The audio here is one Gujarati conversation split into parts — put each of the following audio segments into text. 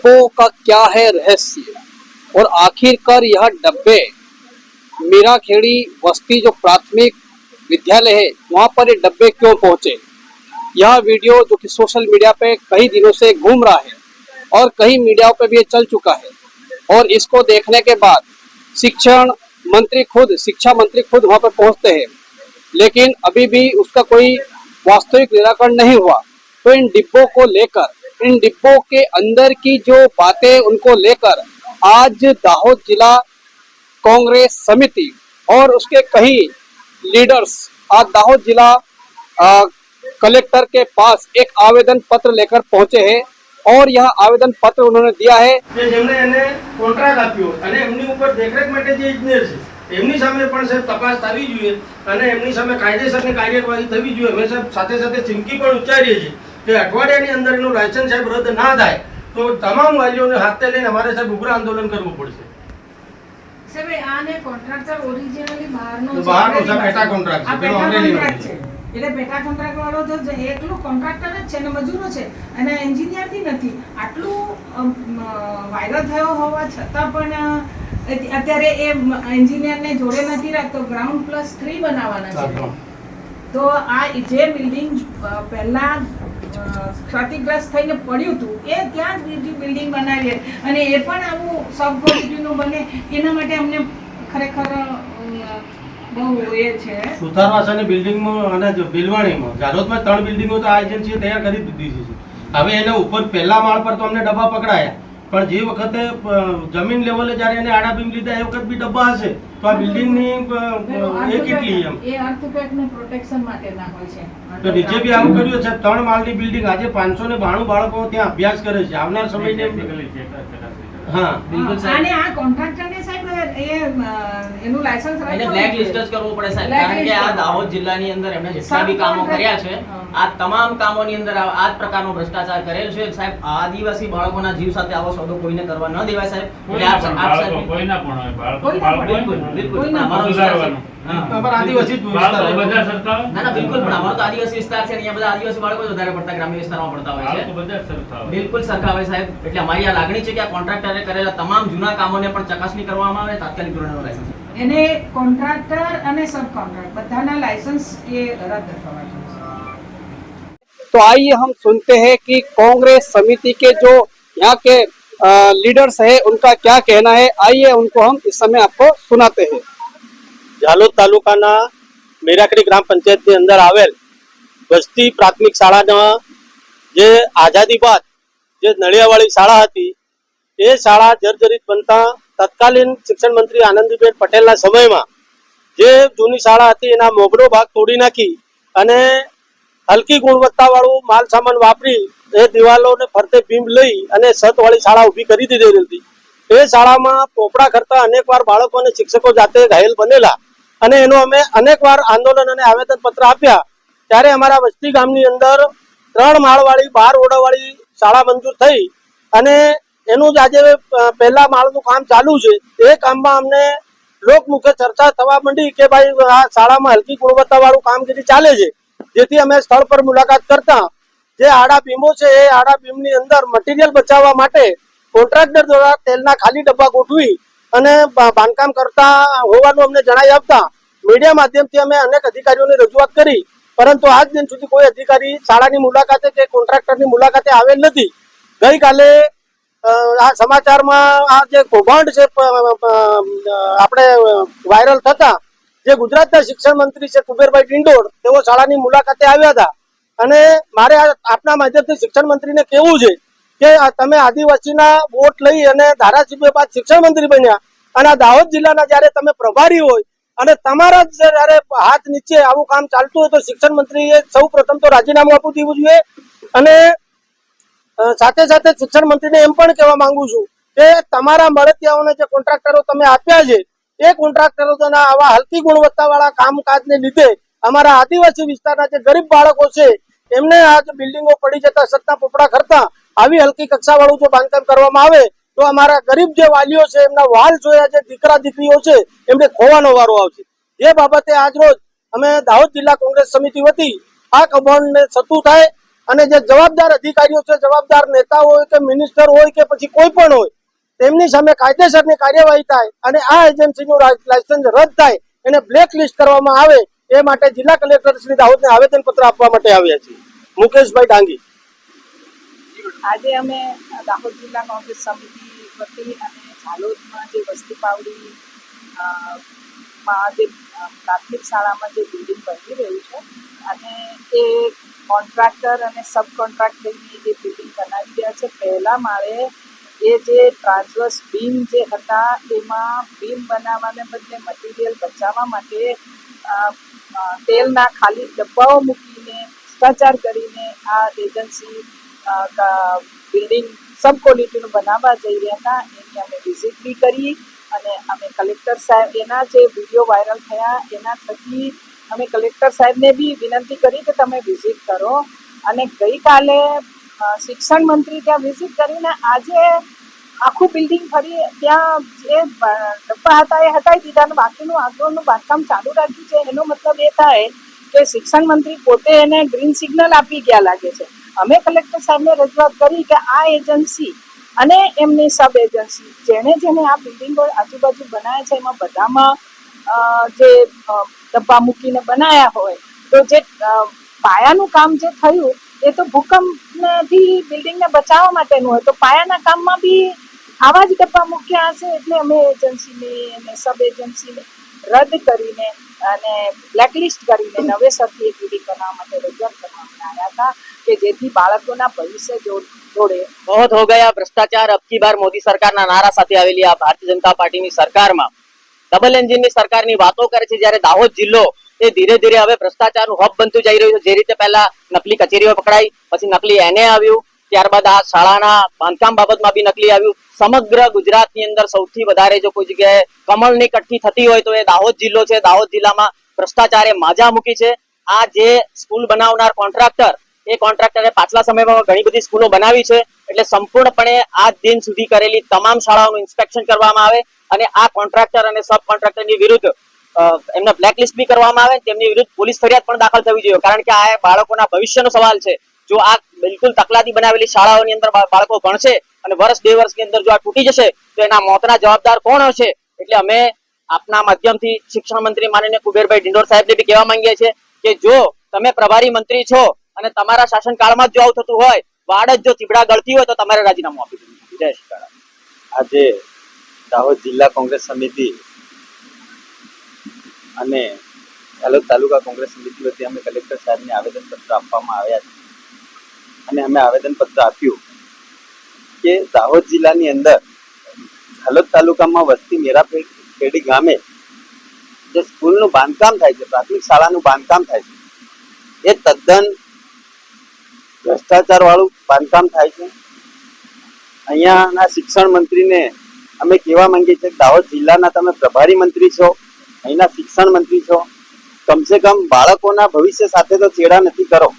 डिब्बों का क्या है रहस्य और आखिरकार यह डब्बे मीराखेड़ी बस्ती जो प्राथमिक विद्यालय है वहां पर ये डब्बे क्यों पहुंचे। यह वीडियो जो कि सोशल मीडिया पे कई दिनों से घूम रहा है और कई मीडियाओं पे भी ये चल चुका है और इसको देखने के बाद शिक्षा मंत्री खुद वहां पर पहुंचते हैं, लेकिन अभी भी उसका कोई वास्तविक निराकरण नहीं हुआ। तो इन डिब्बों को लेकर, इन डिब्बों के अंदर की जो बातें उनको लेकर आज दाहोद जिला कांग्रेस समिति और उसके कई लीडर्स आज दाहोद जिला कलेक्टर के पास एक आवेदन पत्र लेकर पहुंचे हैं और यह आवेदन पत्र उन्होंने दिया है કે જેમણે એને કોન્ટ્રાક્ટ આપ્યો અને એમની ઉપર દેખરેખ માટે જે ઇજનેર છે એમની સામે પણ સાહેબ તપાસ થવી જોઈએ અને એમની સામે કાયદેસરની કાર્યવાહી થવી જોઈએ। અમે સાહેબ સાથે સાથે ચીમકી પણ ઉચ્ચારીએ છીએ કે અઠવાડિયાની અંદર એનું લાયસન્સ સાહેબ રદ ના થાય તો તમામ વાલીઓને હાથે લઈને અમારે સાહેબ ઉગ્ર આંદોલન કરવું પડશે। સાહેબ આને કોન્ટ્રાક્ટર ઓરિજિનલી બહારનો સાહેબ પેટા કોન્ટ્રાક્ટ છે, પેલો અમરેલીનો છે। એટલે પેટા કોન્ટ્રાક્ટ વાળો તો એકલો કોન્ટ્રાક્ટર જ છે ને મજૂરો છે અને એન્જિનિયર બી નથી। આટલું વાયરલ થયો હોવા છતાં પણ અત્યારે એ એન્જિનિયરને જોડે નથી રાખતો, ગ્રાઉન્ડ+3 બનાવવાના છે। તો આ જે બિલ્ડિંગ પહેલા ક્ષતિગ્રસ્ત થઈને પડ્યું હતું એ ત્યાં જ બીજી બિલ્ડિંગ બનાવી અને એ પણ આવું સબ ક્વોલિટીનું બને એના માટે અમને ખરેખર બહુ એ છે। સુથારવાસાની બિલ્ડિંગમાં અને બેલવાણીમાં જાલોદમાં 3 બિલ્ડિંગો તો આ એજન્સીએ તૈયાર કરી દીધી છે। હવે એને ઉપર પહેલા માળ પર તો અમને ડબ્બા પકડાયા, પણ જે વખતે જમીન લેવલે જ્યારે એને આડા બીમ લીધા એ વખત બી ડબ્બા હશે તો આ બિલ્ડિંગની એ કેટલી એમ એ અર્થક્વેકને પ્રોટેક્શન માટેના હોય છે। તો નીચે બી આવું કર્યું છે 3 માળની બિલ્ડિંગ આજે 592 બાળકો ત્યાં અભ્યાસ કરે છે। આવનાર સમયને હા બિલકુલ સાહેબ અને આ કોન્ટ્રાક્ટરને સાહેબ એનું લાયસન્સ એને બ્લેક લિસ્ટ જ કરવું પડે સાહેબ, કારણ કે આ દાહોદ જિલ્લાની અંદર એમણે જેટલા બી કામો કર્યા છે આ તમામ કામોની અંદર આ જ પ્રકારનો ભ્રષ્ટાચાર કરેલ છે સાહેબ। આદિવાસી બાળકોના જીવ સાથે આવો સોદો કોઈને કરવા ન દેવાય સાહેબ। એટલે આપ સાહેબ કોઈના પણ હોય બાળકો બિલકુલ અમારો વિસ્તાર અમારા આદિવાસી વિસ્તાર બધા સરખાવ ના બિલકુલ પણ અમારો તો આદિવાસી વિસ્તાર છે, અહીંયા બધા આદિવાસી બાળકો વધારે પડતા ગ્રામ્ય વિસ્તારમાં પડતા હોય છે, બધા સરખાવ બિલકુલ સરખાવ હોય સાહેબ। એટલે અમારી આ લાગણી છે કે આ કોન્ટ્રાક્ટરે કરેલા તમામ જૂના કામોને પણ ચકાસણી કરવામાં આવે, તાત્કાલિક ધોરણે લાયસન્સ એને કોન્ટ્રાક્ટર અને સબ કોન્ટ્રાક્ટ બધાના લાયસન્સ એ રદ થવા જોઈએ। तो आइए हम सुनते हैं कि कांग्रेस समिति के जो यहाँ के लीडर्स है उनका क्या कहना है। आइए उनको हम इस समय आपको सुनाते हैं। જાલોદ તાલુકાના મીરાખડી ગ્રામ પંચાયતની અંદર આવેલ બસ્તી પ્રાથમિક શાળાના જે આઝાદી બાદ જે નળિયાવાળી શાળા હતી એ શાળા જર્જરિત બનતા તત્કાલીન શિક્ષણ મંત્રી આનંદીબેન પટેલના સમયમાં જે જૂની શાળા હતી એના મોગડો ભાગ તોડી નાખી અને હલકી ગુણવત્તાવાળું માલ સામાન વાપરી એ દિવાલોને ફરતે બીમ લઈ અને છતવાળી શાળા ઊભી કરી દીધેલી હતી। એ શાળામાં પોપડા કરતા અનેકવાર બાળકો અને શિક્ષકો જાતે ઘાયલ બનેલા અને એનો અમે અનેકવાર આંદોલન અને આવેદન પત્ર આપ્યા। ત્યારે અમારા વસ્તી ગામની અંદર 3 માળવાળી 12 ઓરડાવાળી શાળા મંજૂર થઈ અને એનું જ આજે પહેલા માળનું કામ ચાલુ છે। એ કામમાં અમને લોકમુખે ચર્ચા થવા માંડી કે ભાઈ આ શાળામાં હલકી ગુણવત્તાવાળું કામગીરી ચાલે છે, જેથી અમે સ્થળ પર મુલાકાત કરતા જે આડા બીમો છે એ આડા બીમની અંદર મટીરિયલ બચાવવા માટે કોન્ટ્રાક્ટર દ્વારા તેલના ખાલી ડબ્બા ગોઠવી અને બાંધકામ કરતા હોવાનું અમને જણાઈ આપતા મીડિયા માધ્યમથી અમે અનેક અધિકારીઓની રજૂઆત કરી, પરંતુ આજ દિન સુધી કોઈ અધિકારી શાળાની મુલાકાતે કે કોન્ટ્રાક્ટરની મુલાકાતે આવેલ નથી। ગઈકાલે આ સમાચારમાં આ જે કૌભાંડ છે આપણે વાયરલ થતા જે ગુજરાતના શિક્ષણ મંત્રી છે કુબેરભાઈ ડિંડોર તેઓ શાળાની મુલાકાતે આવ્યા હતા અને મારે આપના માધ્યમથી શિક્ષણ મંત્રીને કહેવું છે કે તમે આદિવાસીના વોટ લઈ અને ધારાસભ્ય બાદ શિક્ષણ મંત્રી બન્યા અને આ દાહોદ જિલ્લાના જયારે તમે પ્રભારી હોય અને તમારા જયારે હાથ નીચે આવું કામ ચાલતું હોય તો શિક્ષણ મંત્રીએ સૌ પ્રથમ તો રાજીનામું આપવું દેવું જોઈએ। અને સાથે સાથે શિક્ષણ મંત્રીને એમ પણ કહેવા માંગુ છું કે તમારા મળતિયાઓને જે કોન્ટ્રાક્ટરો તમે આપ્યા છે એ કોન્ટ્રાક્ટરો આવા હલકી ગુણવત્તાવાળા કામકાજને લીધે અમારા આદિવાસી વિસ્તારના જે ગરીબ બાળકો છે એમને આ બિલ્ડિંગો પડી જતા સત્તા પોપડા કરતા આવી હલકી કક્ષાવાળું જો બાંધકામ કરવામાં આવે તો અમારા ગરીબ જે વાલીઓ છે એમના વાલ જોયા જે દીકરા દીકરીઓ છે એમને ખોવાનો વારો આવશે। જે બાબતે આજ રોજ અમે દાહોદ જિલ્લા કોંગ્રેસ સમિતિ વતી આ કૌભાંડને સતું થાય અને જે જવાબદાર અધિકારીઓ છે, જવાબદાર નેતા હોય કે મિનિસ્ટર હોય કે પછી કોઈ પણ હોય, તેમની સામે કાયદેસરની કાર્યવાહી થાય અને આ એજન્સીનું લાયસન્સ રદ થાય, એને બ્લેક લિસ્ટ કરવામાં આવે, એ માટે જિલ્લા કલેક્ટર શ્રી દાહોદને આવેદનપત્ર આપવા માટે આવ્યા છીએ. મુકેશભાઈ ડાંગી. આજે અમે દાહોદ જિલ્લા કોંગ્રેસ સમિતિ વતી અને ઝાલોદમાં જે વસ્તી પાવડી માં જે પ્રાથમિક શાળામાં જે બિલ્ડિંગ બની રહ્યું છે અને એ કોન્ટ્રાક્ટર અને સબ કોન્ટ્રાક્ટરની જે બિલ્ડિંગ બનાવી રહ્યા છે, પહેલા માળે એ જે ટ્રાન્સવર્સ બીમ જે હતા એમાં બીમ બનાવવાને બદલે મટીરિયલ બચાવવા માટે તેલના ખાલી ડબ્બાઓ મૂકીને ભ્રષ્ટાચાર કરીને આ એજન્સી બિલ્ડિંગ સબ ક્વોલિટીનું બનાવવા જઈ રહ્યા હતા. એની અમે વિઝિટ બી કરી અને અમે કલેક્ટર સાહેબ, એના જે વિડીયો વાયરલ થયા એના થકી અમે કલેક્ટર સાહેબને બી વિનંતી કરી કે તમે વિઝિટ કરો. અને ગઈકાલે શિક્ષણ મંત્રી ત્યાં વિઝિટ કરીને આજે આખું બિલ્ડિંગ ફરી ત્યાં જે ડબ્બા હતા એ હટાવી દીધા અને બાકીનું આગળનું બાંધકામ ચાલુ રાખ્યું છે. એનો મતલબ એ થાય કે શિક્ષણ મંત્રી પોતે એને ગ્રીન સિગ્નલ આપી ગયા લાગે છે. અમે કલેક્ટર સાહેબને રજૂઆત કરી કે આ એજન્સી અને એમની સબ એજન્સી જેણે આ બિલ્ડિંગો આજુબાજુ બનાવ્યા છે એમાં બધામાં જે ડબ્બા મૂકીને બનાવ્યા હોય તો જે પાયાનું કામ જે થયું એ તો ભૂકંપથી બિલ્ડિંગને બચાવવા માટેનું હોય, તો પાયાના કામમાં બી આવા જ ડબ્બા મૂક્યા હશે. એટલે અમે એજન્સીને અને સબ એજન્સીને રદ કરીને અને બ્લેકલિસ્ટ કરીને નવેસરથી એક બિલ્ડિંગ બનાવવા માટે રજૂઆત કરવામાં આવ્યા હતા કે જેથી બાળકોના ભવિષ્ય જોડે. बहुत हो गया भ्रष्टाचार. अब की बार मोदी सरकारना नारा સાથે આવેલી આ ભારતીય જનતા પાર્ટીની સરકારમાં ડબલ એન્જિનની સરકારની વાતો કરે છે, જ્યારે દાહોદ જિલ્લો એ ધીરે ધીરે હવે ભ્રષ્ટાચારનું હબ બનતું જઈ રહ્યું છે. જે રીતે પહેલા નકલી કચેરીઓ પકડાઈ, પછી નકલી એને આવ્યું, ત્યારબાદ આ શાળાના બાંધકામ બાબતમાં બી નકલી આવ્યું. સમગ્ર ગુજરાતની અંદર સૌથી વધારે જો કોઈ જગ્યાએ કમળની કઠ્ઠી થતી હોય તો એ દાહોદ જિલ્લો છે. દાહોદ જિલ્લામાં ભ્રષ્ટાચારે માજા મૂકી છે. આ જે સ્કૂલ બનાવનાર કોન્ટ્રાક્ટર, એ કોન્ટ્રાક્ટરે પાછલા સમયમાં ઘણી બધી સ્કૂલો બનાવી છે, એટલે સંપૂર્ણપણે આ દિન સુધી કરેલી તમામ શાળાઓનું ઇન્સ્પેક્શન કરવામાં આવે અને આ કોન્ટ્રાક્ટર અને સબ કોન્ટ્રાક્ટરની વિરુદ્ધ એમને બ્લેકલિસ્ટ બી કરવામાં આવે. તેમની વિરુદ્ધ પોલીસ ફરિયાદ પણ દાખલ થવી જોઈએ, કારણ કે આ બાળકોના ભવિષ્યનો સવાલ છે. જો આ બિલકુલ તકલાદી બનાવેલી શાળાઓની અંદર બાળકો ભણશે અને વર્ષ 2 વર્ષની અંદર જો આ તૂટી જશે તો એના મોતના જવાબદાર કોણ હશે? એટલે અમે આપના માધ્યમથી શિક્ષણ મંત્રી માનનીય કુબેરભાઈ ડિંડોર સાહેબને બી કહેવા માંગીએ છીએ કે જો તમે પ્રભારી મંત્રી છો અને તમારા શાસનકાળમાં જો આવું થતું હોય, વાડ જ જો ચીબડા ગળતી હોય તો તમારે રાજીનામું આપી દેવું. જય શ્રી કૃષ્ણ. આજે દાહોદ જિલ્લા કોંગ્રેસ સમિતિ અને ઝાલોદ તાલુકા કોંગ્રેસ સમિતિ વતી અમે કલેક્ટર સાહેબને આવેદનપત્ર આપવામાં આવ્યા છે અને અમે આવેદનપત્ર આપ્યું કે દાહોદ જિલ્લાની અંદર ઝાલોદ તાલુકામાં વસ્તી મેરાપેડી ગામે જે સ્કૂલનું બાંધકામ થાય છે, પ્રાથમિક શાળાનું બાંધકામ થાય છે, એ તદ્દન ભ્રષ્ટાચાર વાળું બાંધકામ થાય છે. અહીંયાના શિક્ષણ મંત્રીને અમે કહેવા માંગીએ છીએ કે દાહોદ જિલ્લાના તમે પ્રભારી મંત્રી છો, અહીંના શિક્ષણ મંત્રી છો, કમસે કમ બાળકોના ભવિષ્ય સાથે તો ચેડા નથી કરો.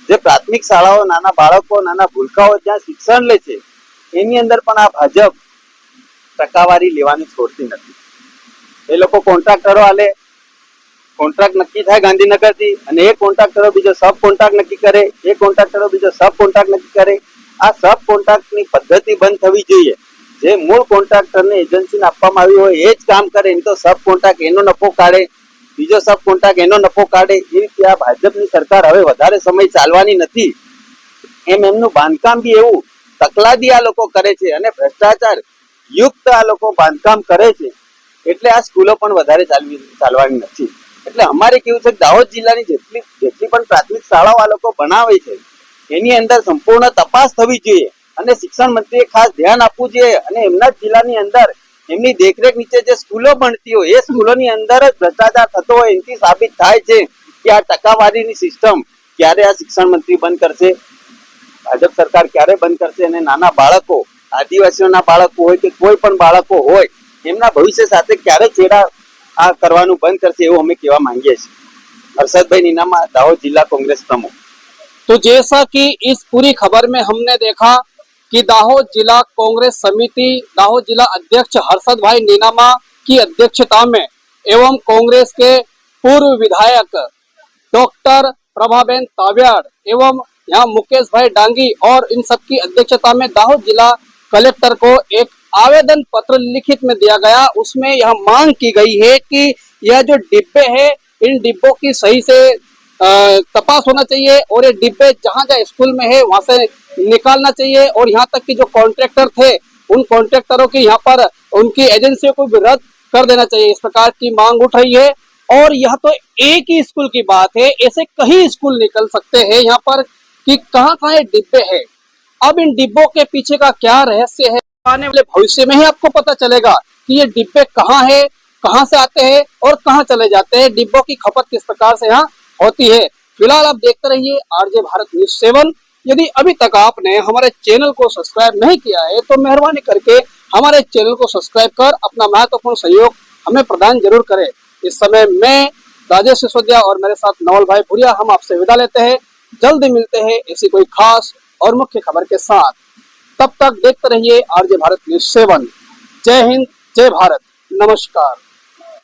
જે પ્રાથમિક શાળાઓ, નાના બાળકો, નાના ભૂલકાઓ જ્યાં શિક્ષણ લે છે એની અંદર પણ આ ભાજપ ટકાવારી લેવાની છોડતી નથી. એ લોકો કોન્ટ્રાક્ટરો આલે, કોન્ટ્રાક્ટ નક્કી થાય ગાંધીનગરથી અને એ કોન્ટ્રાક્ટરો બીજો સબ કોન્ટ્રાક્ટ નક્કી કરે, એ કોન્ટ્રાક્ટરો બીજો સબ કોન્ટ્રાક્ટ નક્કી કરે. આ સબ કોન્ટ્રાક્ટની પદ્ધતિ બંધ થવી જોઈએ. જે મૂળ કોન્ટ્રાક્ટરને એજન્સીને આપવામાં આવી હોય એ જ કામ કરે, એમ તો સબ કોન્ટ્રાક્ટ એનો નફો કાઢે, બીજો સબ કોન્ટ્રાક્ટ એનો નફો કાઢે. એ રીતે આ ભાજપની સરકાર હવે વધારે સમય ચાલવાની નથી. એમનું બાંધકામ બી એવું તકલાદી આ લોકો કરે છે અને ભ્રષ્ટાચાર યુક્ત આ લોકો બાંધકામ કરે છે, એટલે આ સ્કૂલો પણ વધારે ચાલવાની નથી. એટલે અમારે કેવું છે કે દાહોદ જિલ્લાની જેટલી પણ પ્રાથમિક શાળાઓ આ લોકો બનાવે છે એની અંદર સંપૂર્ણ તપાસ થવી જોઈએ અને શિક્ષણ મંત્રીએ ખાસ ધ્યાન આપવું જોઈએ અને એમના જ જિલ્લાની અંદર એમની દેખરેખ નીચે જે સ્કૂલો બનતી હોય એ સ્કૂલોની અંદર જ ભ્રષ્ટાચાર થતો હોય એનાથી સાબિત થાય છે કે આ ટકાવારીની સિસ્ટમ ક્યારે આ શિક્ષણ મંત્રી બંધ કરશે, ભાજપ સરકાર ક્યારે બંધ કરશે અને નાના બાળકો, આદિવાસીઓના બાળકો હોય કે કોઈ પણ બાળકો હોય એમના ભવિષ્ય સાથે ક્યારે ચેડા આ કરવાનું બંધ करते એવું અમે કહેવા માંગીએ છીએ. હર્ષદભાઈ નીનામા, दाहोद जिला कांग्रेस प्रमुख। तो जैसा कि इस पूरी खबर में हमने देखा कि दाहोद जिला कांग्रेस समिति, दाहोद जिला अध्यक्ष हर्षद भाई नीनामा की अध्यक्षता में एवं कांग्रेस के पूर्व विधायक डॉक्टर प्रभाबेन ताव्याड़ एवं यहाँ मुकेश भाई डांगी और इन सब की अध्यक्षता में दाहोद जिला कलेक्टर को एक आवेदन पत्र लिखित में दिया गया। उसमें यह मांग की गई है कि यह जो डिब्बे है इन डिब्बों की सही से तपास होना चाहिए और ये डिब्बे जहाँ जहाँ स्कूल में है वहां से निकालना चाहिए। और यहाँ तक कि जो कॉन्ट्रैक्टर थे उन कॉन्ट्रैक्टरों की यहाँ पर उनकी एजेंसियों को भी रद्द कर देना चाहिए, इस प्रकार की मांग उठ रही है। और यह तो एक ही स्कूल की बात है, ऐसे कई स्कूल निकल सकते हैं यहाँ पर कि कहाँ कहाँ ये डिब्बे हैं। अब इन डिब्बों के पीछे का क्या रहस्य है आने वाले भविष्य में ही आपको पता चलेगा कि ये डिब्बे कहाँ है, कहाँ से आते हैं और कहाँ चले जाते हैं, डिब्बों की खपत किस प्रकार से यहाँ होती है। फिलहाल आप देखते रहिए आरजे भारत न्यूज 7। यदि अभी तक आपने हमारे चैनल को सब्सक्राइब नहीं किया है तो मेहरबानी करके हमारे चैनल को सब्सक्राइब कर अपना महत्वपूर्ण सहयोग हमें प्रदान जरूर करें। इस समय मैं राजेश सिसोदिया और मेरे साथ नवल भाई भुरिया हम आपसे विदा लेते हैं। जल्दी मिलते हैं ऐसी कोई खास और मुख्य खबर के साथ। तब तक देखते रहिए आरजे भारत न्यूज 7। जय हिंद, जय भारत, नमस्कार।